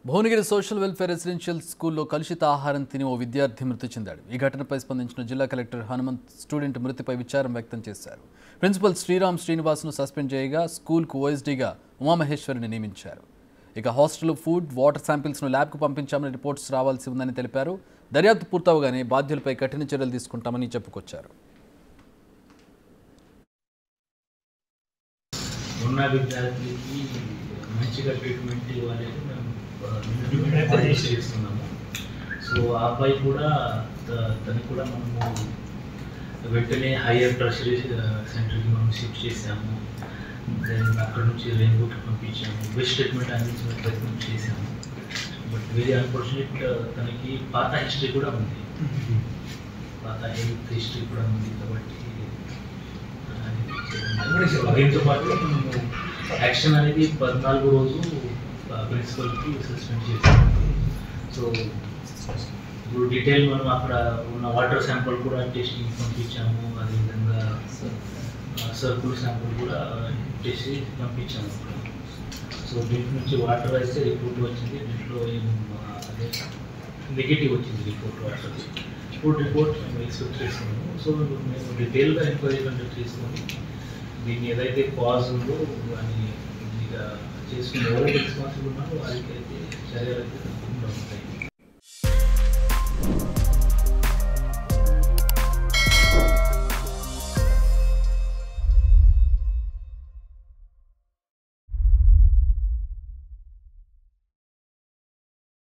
Bhuvanagiri social welfare residential స్కూల్లో కలుషిత ఆహారం తిని ఓ విద్యార్థి మృతి చెందాడు. ఈ ఘటనపై స్పందించిన జిల్లా కలెక్టర్ హనుమంత్ స్టూడెంట్ మృతిపై విచారం వ్యక్తం చేశారు. ప్రిన్సిపల్ శ్రీనివాస్ను సస్పెండ్ చేయగా స్కూల్కు ఓఎస్డీగా ఉమామహేశ్వరిని నియమించారు. ఇక హాస్టల్ ఫుడ్, వాటర్ శాంపిల్స్ను ల్యాబ్కు పంపించామని రిపోర్ట్స్ రావాల్సి ఉందని తెలిపారు. దర్యాప్తు పూర్తవగానే బాధ్యులపై కఠిన చర్యలు తీసుకుంటామని చెప్పుకొచ్చారు. ఉన్న విద్యార్థులకి మంచిగా ట్రీట్మెంట్ ఇవ్వాలని మేము చేస్తున్నాము. సో ఆ అబ్బాయి కూడా తనకు కూడా మనము వెంటనే హైయర్ టెర్షరీ సెంటర్కి మనం షిఫ్ట్ చేసాము. దెన్ అక్కడ నుంచి రెయిన్బోకి పంపించాము, బెస్ట్ ట్రీట్మెంట్ అందించిన ప్రయత్నం చేశాము. బట్ వెరీ అన్ఫార్చునేట్ తనకి పాత హిస్టరీ కూడా ఉంది, పాత హెల్త్ హిస్టరీ కూడా ఉంది. కాబట్టి దీంతో పాటు మనము యాక్షన్ అనేది 14 రోజు ప్రిన్సిపల్కి సస్పెండ్ చేసాము. సో ఇప్పుడు డీటెయిల్ మనం అక్కడ ఉన్న వాటర్ శాంపుల్ కూడా టెస్టింగ్ పంపించాము, అదేవిధంగా సర్కుల్ శాంపుల్ కూడా టెస్ట్ చేసి పంపించాము. సో దీంట్ నుంచి వాటర్ అయితే రిపోర్ట్ వచ్చింది, దీంట్లో అదే నెగిటివ్ వచ్చింది రిపోర్ట్. వాటర్ రిపోర్ట్ మేము ఎక్స్పెక్ట్ చేస్తున్నాము. సో మేము డీటెయిల్గా ఎంక్వైరీ కండక్ట్ చేసుకొని దీన్ని ఏదైతే కాజ్ ఉందో అని చేసుకుని ఎవరైతే రెస్పాన్సిబుల్ ఉన్నారో వారికి అయితే చర్యలు అయితే తప్పకుండా ఉంటాయి.